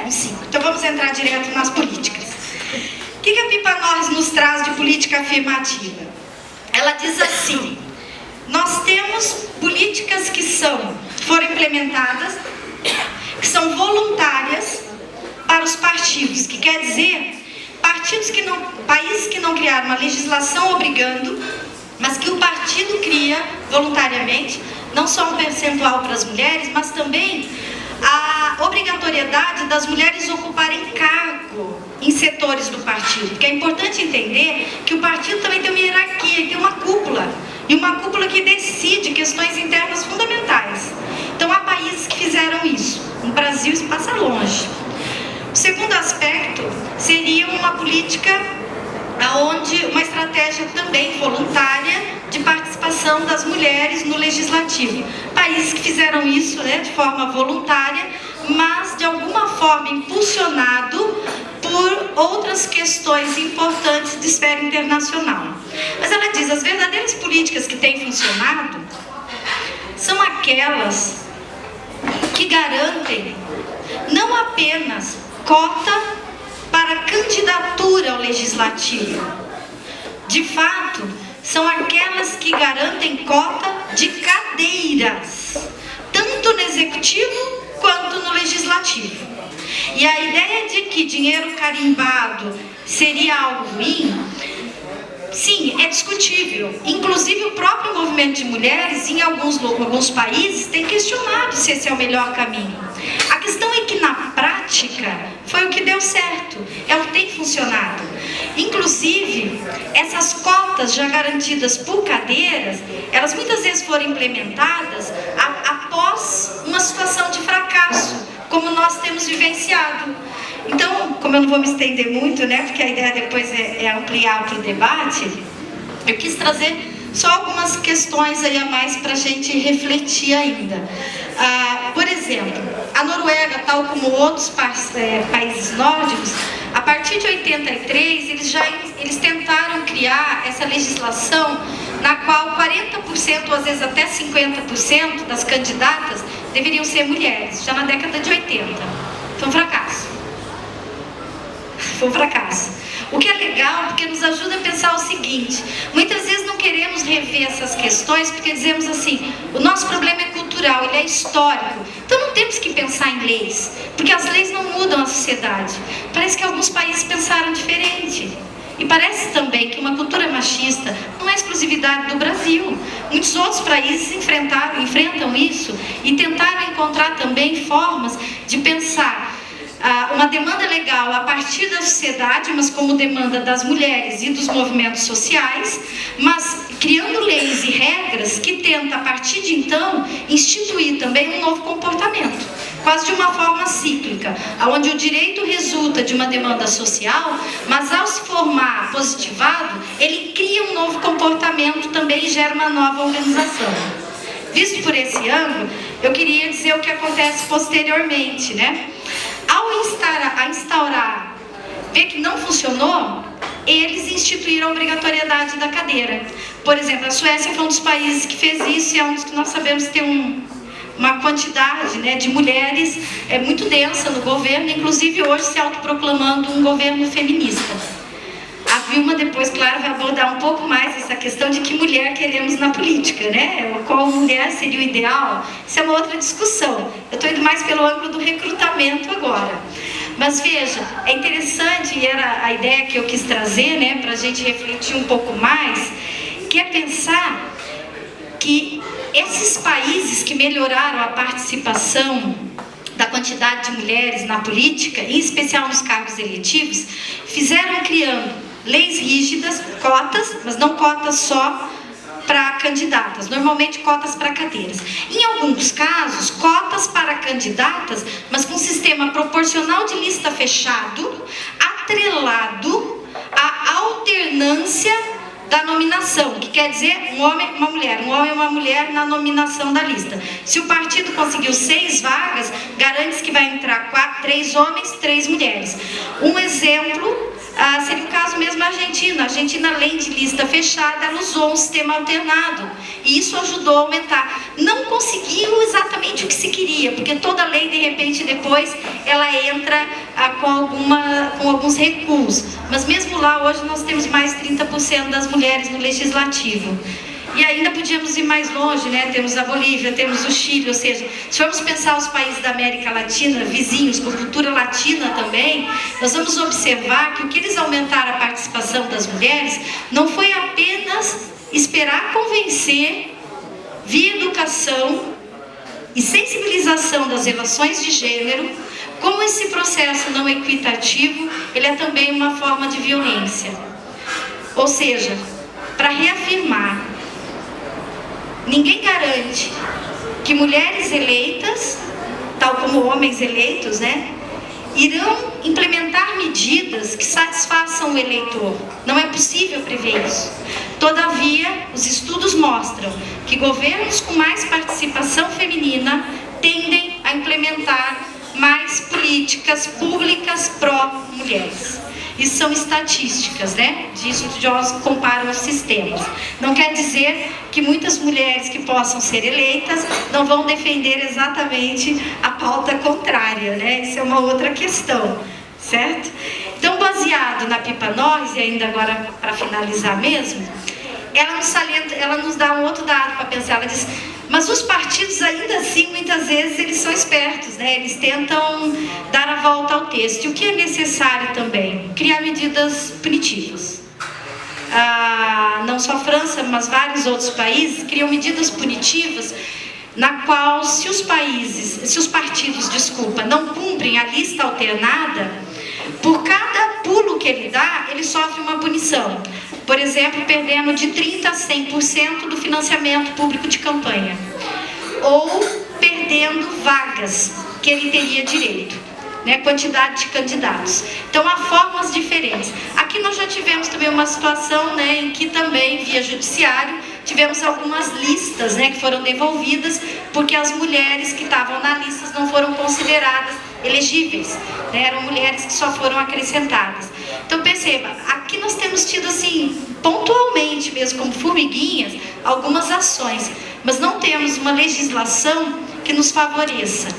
um 5. Então vamos entrar direto nas políticas. O que a Pippa Norris nos traz de política afirmativa? Ela diz assim: nós temos políticas que foram implementadas, que são voluntárias para os partidos, que quer dizer, países que não criaram uma legislação obrigando, mas que o partido cria voluntariamente, não só um percentual para as mulheres, mas também a obrigatoriedade das mulheres ocuparem cargo em setores do partido. Porque é importante entender que o partido também tem uma hierarquia e tem uma cúpula. E uma cúpula que decide questões internas fundamentais. Então há países que fizeram isso. No Brasil isso passa longe. O segundo aspecto seria uma política uma estratégia também voluntária de participação das mulheres no legislativo. Países que fizeram isso, né, de forma voluntária, mas de alguma forma impulsionado por outras questões importantes de esfera internacional. Mas ela diz, as verdadeiras políticas que têm funcionado são aquelas que garantem não apenas cota para candidatura ao legislativo. De fato, são aquelas que garantem cota de cadeiras, tanto no executivo quanto no legislativo. E a ideia de que dinheiro carimbado seria algo ruim, sim, é discutível. Inclusive o próprio movimento de mulheres, em alguns países, tem questionado se esse é o melhor caminho. A questão é que na prática foi o que deu certo, é o que tem funcionado. Inclusive, essas cotas já garantidas por cadeiras, elas muitas vezes foram implementadas após uma situação de fracasso, como nós temos vivenciado. Então, como eu não vou me estender muito, né, porque a ideia depois é ampliar para o debate, eu quis trazer só algumas questões aí a mais para a gente refletir ainda. Por exemplo, a Noruega, tal como outros países nórdicos, a partir de 83, eles tentaram criar essa legislação na qual 40%, ou às vezes até 50% das candidatas deveriam ser mulheres, já na década de 80. Foi um fracasso. Foi um fracasso. O que é legal, porque nos ajuda a pensar o seguinte: muitas vezes não queremos rever essas questões, porque dizemos assim, o nosso problema é cultural, ele é histórico. Então não temos que pensar em leis, porque as leis não mudam a sociedade. Parece que alguns países pensaram diferente. E parece também que uma cultura machista não é exclusividade do Brasil. Muitos outros países enfrentam isso e tentaram encontrar também formas de pensar uma demanda legal a partir da sociedade, mas como demanda das mulheres e dos movimentos sociais, mas criando leis e regras que tentam, a partir de então, instituir também um novo comportamento, quase de uma forma cíclica, onde o direito resulta de uma demanda social, mas ao se formar positivado, ele cria um novo comportamento também e gera uma nova organização. Visto por esse ângulo, eu queria dizer o que acontece posteriormente, né? Ao instaurar, ver que não funcionou, eles instituíram a obrigatoriedade da cadeira. Por exemplo, a Suécia foi um dos países que fez isso e é um dos que nós sabemos que tem uma quantidade, né, de mulheres muito densa no governo, inclusive hoje se autoproclamando um governo feminista. A Vilma depois, claro, vai abordar um pouco mais essa questão de que mulher queremos na política, né? Qual mulher seria o ideal? Isso é uma outra discussão. Eu estou indo mais pelo ângulo do recrutamento agora. Mas veja, é interessante, e era a ideia que eu quis trazer, né, para a gente refletir um pouco mais, que é pensar que esses países que melhoraram a participação da quantidade de mulheres na política, em especial nos cargos eletivos, fizeram criando leis rígidas, cotas, mas não cotas só para candidatas, normalmente cotas para cadeiras. Em alguns casos, cotas para candidatas, mas com um sistema proporcional de lista fechado, atrelado à alternância da nominação, que quer dizer um homem e uma mulher na nominação da lista. Se o partido conseguiu 6 vagas, garante que vai entrar 3 homens, 3 mulheres. Um exemplo Seria o caso mesmo da Argentina. A Argentina, além de lista fechada, ela usou um sistema alternado. E isso ajudou a aumentar. Não conseguiu exatamente o que se queria, porque toda lei, de repente, depois, ela entra com alguns recuos. Mas mesmo lá, hoje, nós temos mais de 30% das mulheres no legislativo. E ainda podíamos ir mais longe, né? Temos a Bolívia, temos o Chile, ou seja, se formos pensar os países da América Latina, vizinhos, com cultura latina também, nós vamos observar que o que eles aumentaram a participação das mulheres não foi apenas esperar convencer via educação e sensibilização das relações de gênero, como esse processo não equitativo, ele é também uma forma de violência. Ou seja, para reafirmar, ninguém garante que mulheres eleitas, tal como homens eleitos, né, irão implementar medidas que satisfaçam o eleitor. Não é possível prever isso. Todavia, os estudos mostram que governos com mais participação feminina tendem a implementar mais políticas públicas pró-mulheres. Isso são estatísticas, né? Disso que comparam os sistemas. Não quer dizer que muitas mulheres que possam ser eleitas não vão defender exatamente a pauta contrária, né? Isso é uma outra questão, certo? Então, baseado na Pippa Norris, e ainda agora para finalizar mesmo, ela nos dá um outro dado para pensar. Ela diz: mas os partidos ainda assim, muitas vezes, eles são espertos, né? Eles tentam dar a volta ao texto. E o que é necessário também? Criar medidas punitivas. Não só a França, mas vários outros países criam medidas punitivas na qual, se os partidos, não cumprem a lista alternada, por cada pulo que ele dá, ele sofre uma punição. Por exemplo, perdendo de 30% a 100% do financiamento público de campanha. Ou perdendo vagas que ele teria direito, né? Quantidade de candidatos. Então, há formas diferentes. Aqui nós já tivemos também uma situação, né, em que também, via judiciário, tivemos algumas listas, né, que foram devolvidas porque as mulheres que estavam na lista não foram consideradas elegíveis, né? Eram mulheres que só foram acrescentadas. Então perceba, aqui nós temos tido assim, pontualmente mesmo, como formiguinhas, algumas ações, mas não temos uma legislação que nos favoreça.